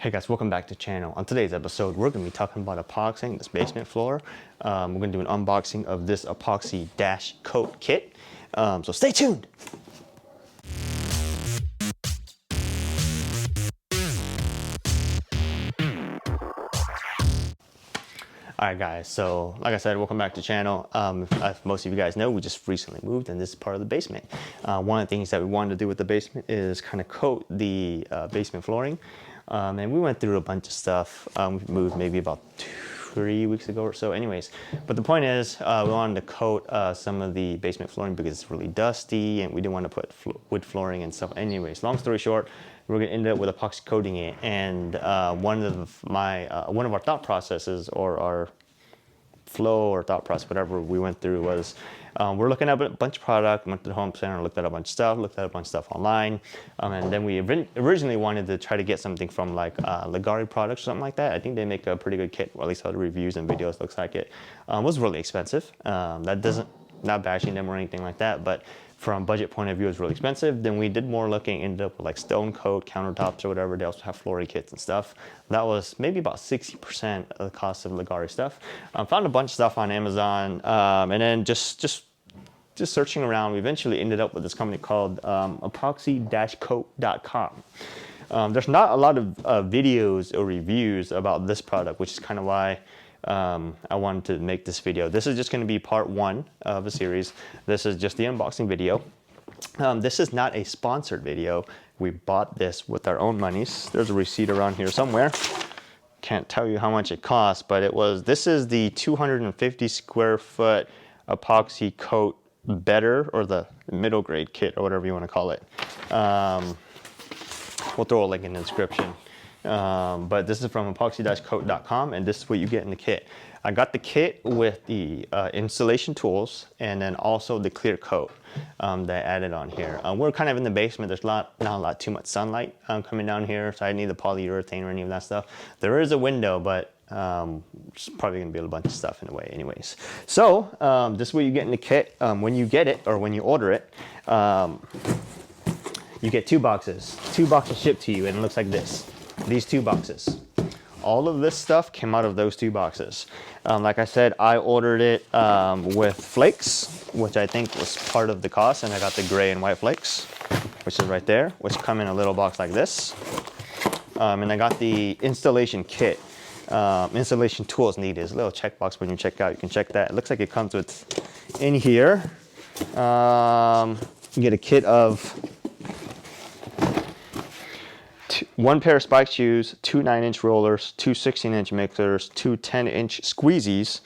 Hey guys, welcome back to the channel. On today's episode, we're going to be talking about epoxying this basement floor. We're going to do an unboxing of this epoxy-coat kit. So stay tuned. Alright guys, so like I said, welcome back to the channel. As most of you guys know, we just recently moved and this is part of the basement. One of the things that we wanted to do with the basement is kind of coat the basement flooring. And we went through a bunch of stuff. We moved maybe about 3 weeks ago or so anyways. But the point is, we wanted to coat some of the basement flooring because it's really dusty and we didn't want to put wood flooring and stuff anyways. Long story short, we're going to end up with epoxy coating it. And one of our thought processes, or our flow or thought process, whatever we went through, was we're looking at a bunch of product, went to the home center, looked at a bunch of stuff, looked at a bunch of stuff online, and then we originally wanted to try to get something from like Ligari products or something like that. I think they make a pretty good kit, or at least how the reviews and videos looks like it. Was really expensive. That doesn't, not bashing them or anything like that, but from a budget point of view, it's really expensive. Then we did more looking, ended up with like stone coat countertops or whatever. They also have flooring kits and stuff. That was maybe about 60% of the cost of Ligari stuff. Found a bunch of stuff on Amazon, and then just searching around, we eventually ended up with this company called epoxy-coat.com. There's not a lot of videos or reviews about this product, which is kind of why I wanted to make this video. This is just going to be part one of a series. This is just the unboxing video. This is not a sponsored video. We bought this with our own monies. There's a receipt around here somewhere. Can't tell you how much it cost, but this is the 250 square foot epoxy coat better, or the middle grade kit, or whatever you want to call it. We'll throw a link in the description. But this is from epoxy-coat.com, and this is what you get in the kit. I got the kit with the installation tools and then also the clear coat that I added on here. We're kind of in the basement. There's not too much sunlight coming down here, so I didn't need the polyurethane or any of that stuff. There is a window, but it's probably going to be a bunch of stuff in the way anyways. So this is what you get in the kit. When you get it, or when you order it, you get two boxes shipped to you, and it looks like this. These two boxes. All of this stuff came out of those two boxes. Like I said, I ordered it with flakes, which I think was part of the cost, and I got the gray and white flakes, which is right there, which come in a little box like this. And I got the installation kit. Installation tools needed. There's a little checkbox when you check out. You can check that. It looks like it comes with, in here, you get a kit of one pair of spike shoes, two 9-inch rollers, two 16-inch mixers, two 10-inch squeegees,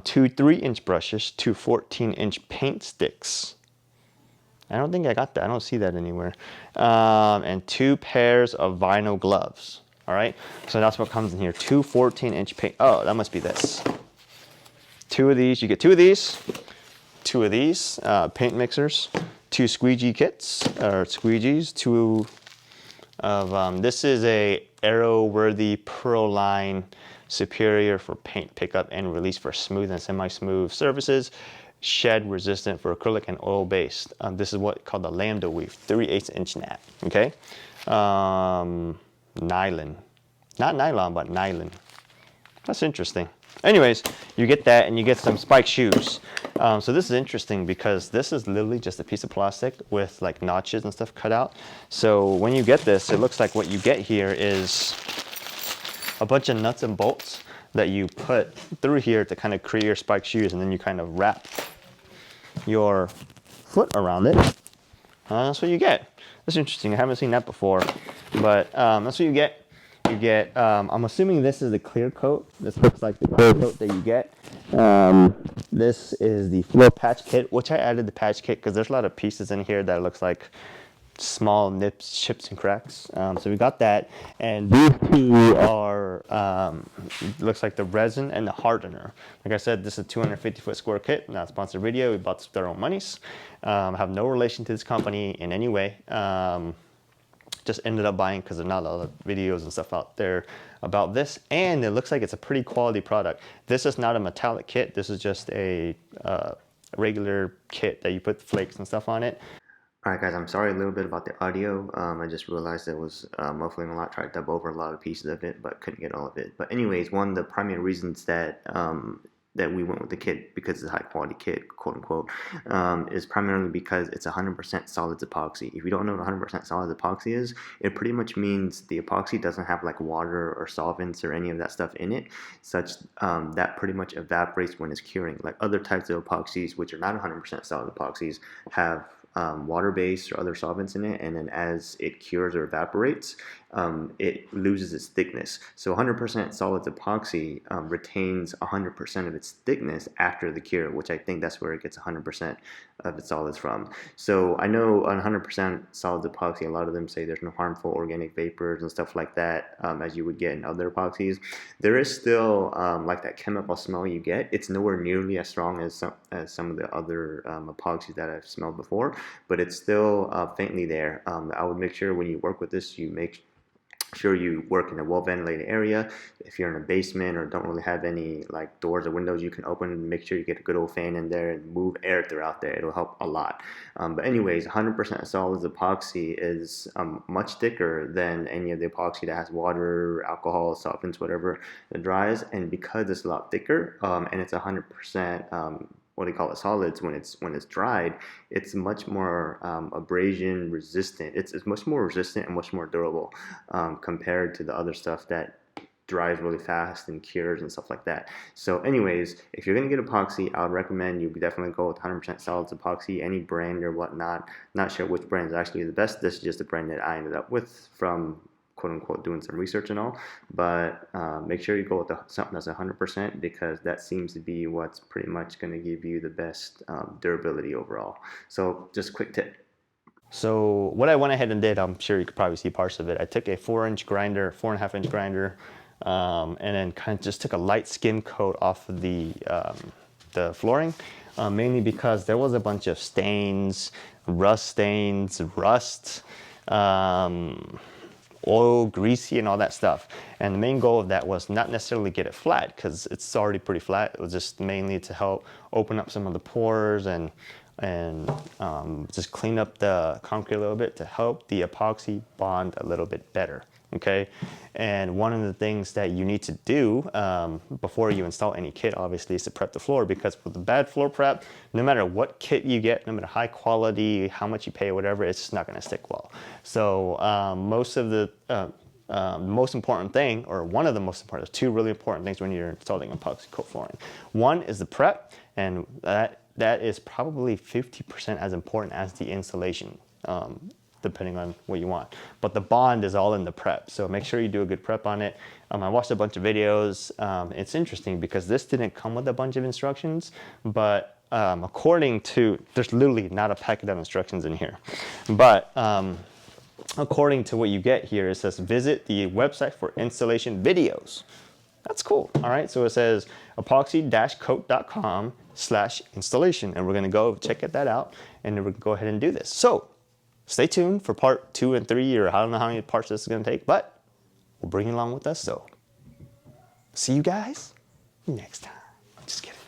two 3-inch brushes, two 14-inch paint sticks. I don't think I got that. I don't see that anywhere. And two pairs of vinyl gloves. All right, so that's what comes in here. Two 14-inch paint. Oh, that must be this. Two of these. You get two of these paint mixers, two squeegee kits or squeegees, two of this is a Aero-worthy Pearl Line Superior for paint pickup and release for smooth and semi-smooth surfaces, shed resistant for acrylic and oil based. This is what called the Lambda Weave 3/8 inch nap. Okay, nylon, not nylon but nylon. That's interesting. Anyways, you get that, and you get some spike shoes. So this is interesting because this is literally just a piece of plastic with like notches and stuff cut out. So when you get this, it looks like what you get here is a bunch of nuts and bolts that you put through here to kind of create your spike shoes, and then you kind of wrap your foot around it. That's what you get. That's interesting. I haven't seen that before, but that's what you get. You get, I'm assuming this is the clear coat. This looks like the clear coat that you get. This is the floor patch kit, which I added the patch kit because there's a lot of pieces in here that looks like small nips, chips, and cracks. So we got that. And these two are, looks like the resin and the hardener. Like I said, this is a 250 square kit, not a sponsored video. We bought this with our own monies. I have no relation to this company in any way. Just ended up buying because there's not a lot of videos and stuff out there about this, and it looks like it's a pretty quality product. This is not a metallic kit. This is just a regular kit that you put flakes and stuff on it. Alright guys, I'm sorry a little bit about the audio. I just realized it was muffling a lot, tried to dub over a lot of pieces of it, but couldn't get all of it. But anyways, one of the primary reasons that that we went with the kit, because it's a high quality kit, quote unquote, is primarily because it's 100% solids epoxy. If you don't know what 100% solids epoxy is, it pretty much means the epoxy doesn't have like water or solvents or any of that stuff in it, such that pretty much evaporates when it's curing. Like other types of epoxies, which are not 100% solid epoxies, have water-based or other solvents in it, and then as it cures or evaporates, it loses its thickness. So 100% solids epoxy retains 100% of its thickness after the cure, which I think that's where it gets 100% of its solids from. So I know on 100% solids epoxy, a lot of them say there's no harmful organic vapors and stuff like that, as you would get in other epoxies. There is still like that chemical smell you get. It's nowhere nearly as strong as some of the other epoxies that I've smelled before, but it's still faintly there. I would make sure when you work with this, you make sure you work in a well-ventilated area. If you're in a basement or don't really have any like doors or windows you can open, make sure you get a good old fan in there and move air throughout there. It'll help a lot. But anyways, 100% solids epoxy is much thicker than any of the epoxy that has water, alcohol, solvents, whatever that dries. And because it's a lot thicker and it's 100% what do you call it, solids, when it's dried, it's much more abrasion resistant. It's much more resistant and much more durable compared to the other stuff that dries really fast and cures and stuff like that. So anyways, if you're gonna get epoxy, I would recommend you definitely go with 100% solids epoxy, any brand or whatnot. Not sure which brand is actually the best. This is just the brand that I ended up with from quote unquote doing some research and all, but make sure you go with something that's 100%, because that seems to be what's pretty much going to give you the best durability overall. So just a quick tip. So what I went ahead and did, I'm sure you could probably see parts of it. I took a 4-inch grinder, 4.5-inch grinder, and then kind of just took a light skim coat off of the flooring, mainly because there was a bunch of stains, rust, oil, greasy, and all that stuff. And the main goal of that was not necessarily get it flat, because it's already pretty flat. It was just mainly to help open up some of the pores and just clean up the concrete a little bit to help the epoxy bond a little bit better. Okay, and one of the things that you need to do before you install any kit, obviously, is to prep the floor, because with the bad floor prep, no matter what kit you get, no matter high quality, how much you pay, whatever, it's just not going to stick well. So most of the most important thing, or one of the most important, there's two really important things when you're installing epoxy coat flooring. One is the prep, and that is probably 50% as important as the installation, depending on what you want. But the bond is all in the prep, so make sure you do a good prep on it. I watched a bunch of videos. It's interesting because this didn't come with a bunch of instructions, but according to, there's literally not a packet of instructions in here, but according to what you get here, it says visit the website for installation videos. That's cool. All right, so it says epoxy-coat.com/installation, and we're gonna go check that out, and then we're gonna go ahead and do this. So stay tuned for part 2 and 3, or I don't know how many parts this is gonna take, but we'll bring you along with us. So see you guys next time. Just kidding.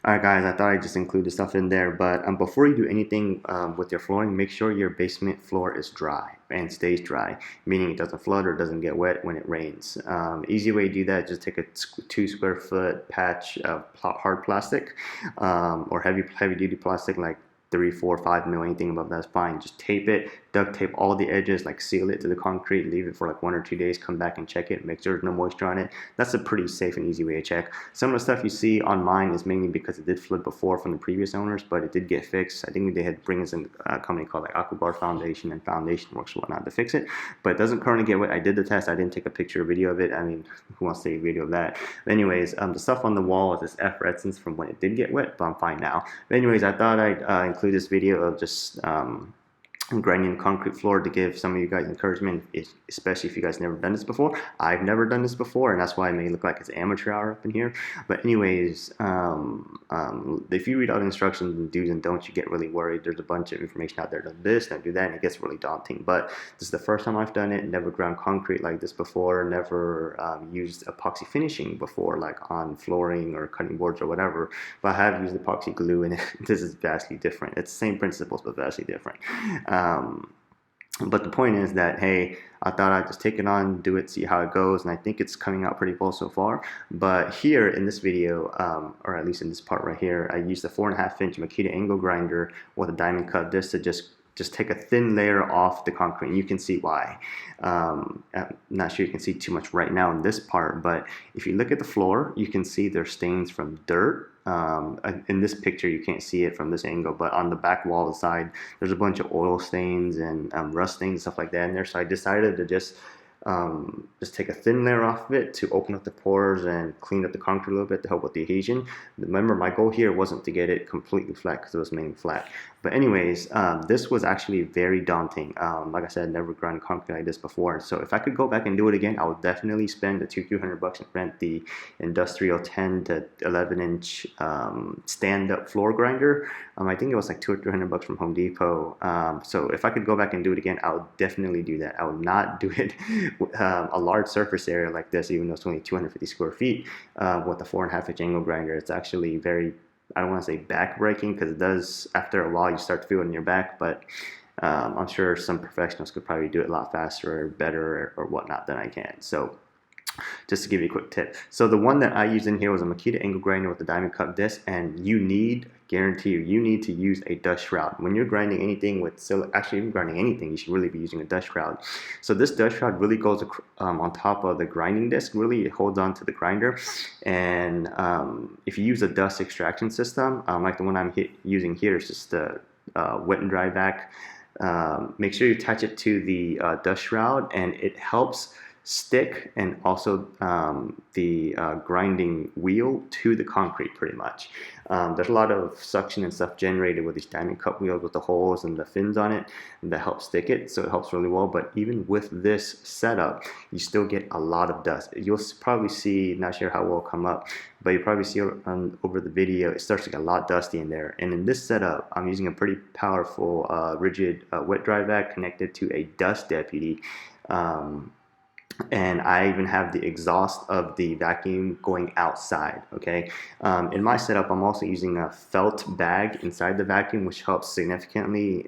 Alright guys, I thought I'd just include the stuff in there, but before you do anything with your flooring, make sure your basement floor is dry and stays dry, meaning it doesn't flood or doesn't get wet when it rains. Easy way to do that, just take a 2 square foot patch of hard plastic or heavy duty plastic, like 3, 4, 5 mil, anything above that's fine. Just tape it, duct tape all the edges, like seal it to the concrete, leave it for like 1 or 2 days, come back and check it, make sure there's no moisture on it. That's a pretty safe and easy way to check. Some of the stuff you see on mine is mainly because it did flood before from the previous owners, but it did get fixed. I think they had bring us in a company called like Aquabar Foundation and Foundation Works or whatnot to fix it, but it doesn't currently get wet. I did the test. I didn't take a picture or video of it. I mean, who wants to take a video of that? But anyways, the stuff on the wall is this F reticence from when it did get wet, but I'm fine now. But anyways, I thought I'd include this video of just grinding concrete floor to give some of you guys encouragement, especially if you guys never done this before. I've never done this before, and that's why it may look like it's amateur hour up in here. But anyways, if you read all the instructions and do's and don'ts, you get really worried. There's a bunch of information out there. Do this, don't do that, and it gets really daunting. But this is the first time I've done it. Never ground concrete like this before. Never used epoxy finishing before, like on flooring or cutting boards or whatever. But I have used epoxy glue, and this is vastly different. It's the same principles, but vastly different. But the point is that, hey, I thought I'd just take it on, do it, see how it goes, and I think it's coming out pretty well so far. But here in this video, or at least in this part right here, I used a 4.5-inch Makita angle grinder with a diamond cut disc to just take a thin layer off the concrete, and you can see why. I'm not sure you can see too much right now in this part, but if you look at the floor, you can see there's stains from dirt. In this picture, you can't see it from this angle, but on the back wall of the side, there's a bunch of oil stains and rust stains and stuff like that in there. So I decided to just take a thin layer off of it to open up the pores and clean up the concrete a little bit to help with the adhesion. Remember, my goal here wasn't to get it completely flat because it was mainly flat. But anyways, this was actually very daunting. Like I said, never ground concrete like this before. So if I could go back and do it again, I would definitely spend the $200 and rent the industrial 10 to 11-inch stand-up floor grinder. I think it was like $200 or $300 from Home Depot. So if I could go back and do it again, I would definitely do that. I would not do it with a large surface area like this, even though it's only 250 square feet with a 4.5-inch angle grinder. It's actually very, I don't want to say back-breaking, because it does, after a while, you start to feel it in your back, but I'm sure some professionals could probably do it a lot faster or better or whatnot than I can. So just to give you a quick tip. So the one that I used in here was a Makita angle grinder with a diamond cut disc, and you need, guarantee you need to use a dust shroud. When you're grinding anything with actually even grinding anything, you should really be using a dust shroud. So this dust shroud really goes on top of the grinding disc. Really, it holds on to the grinder. And if you use a dust extraction system, like the one I'm using here, is just a wet and dry vac. Make sure you attach it to the dust shroud, and it helps stick and also the grinding wheel to the concrete pretty much. There's a lot of suction and stuff generated with these diamond cut wheels with the holes and the fins on it that help stick it, so it helps really well. But even with this setup, you still get a lot of dust. You'll probably see, not sure how it will come up, but you probably see over the video, it starts to get a lot dusty in there. And in this setup, I'm using a pretty powerful rigid wet dry vac connected to a dust deputy. And I even have the exhaust of the vacuum going outside, okay? In my setup, I'm also using a felt bag inside the vacuum, which helps significantly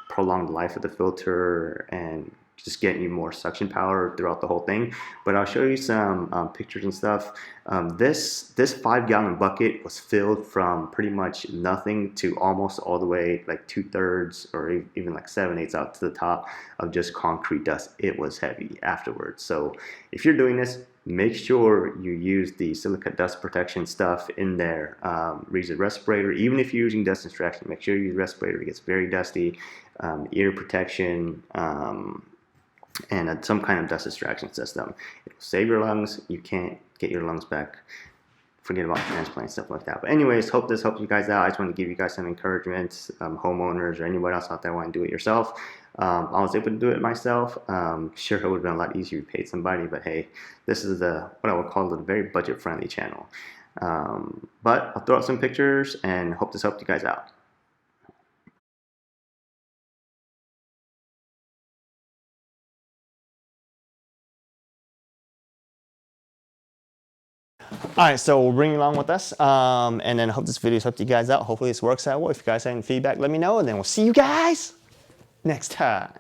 prolong the life of the filter and just getting you more suction power throughout the whole thing. But I'll show you some pictures and stuff. This 5-gallon bucket was filled from pretty much nothing to almost all the way like 2/3 or even like 7/8 out to the top of just concrete dust. It was heavy afterwards. So if you're doing this, make sure you use the silica dust protection stuff in there. Use a respirator. Even if you're using dust extraction, make sure you use a respirator. It gets very dusty. Ear protection. And some kind of dust extraction system. It will save your lungs. You can't get your lungs back. Forget about transplant, stuff like that. But anyways, hope this helps you guys out. I just want to give you guys some encouragement, homeowners or anybody else out there want to do it yourself. I was able to do it myself. Sure, it would have been a lot easier if you paid somebody, but hey, this is what I would call a very budget-friendly channel. But I'll throw out some pictures and hope this helped you guys out. All right, so we'll bring you along with us, and then I hope this video helped you guys out. Hopefully this works out well. If you guys have any feedback, let me know, and then we'll see you guys next time.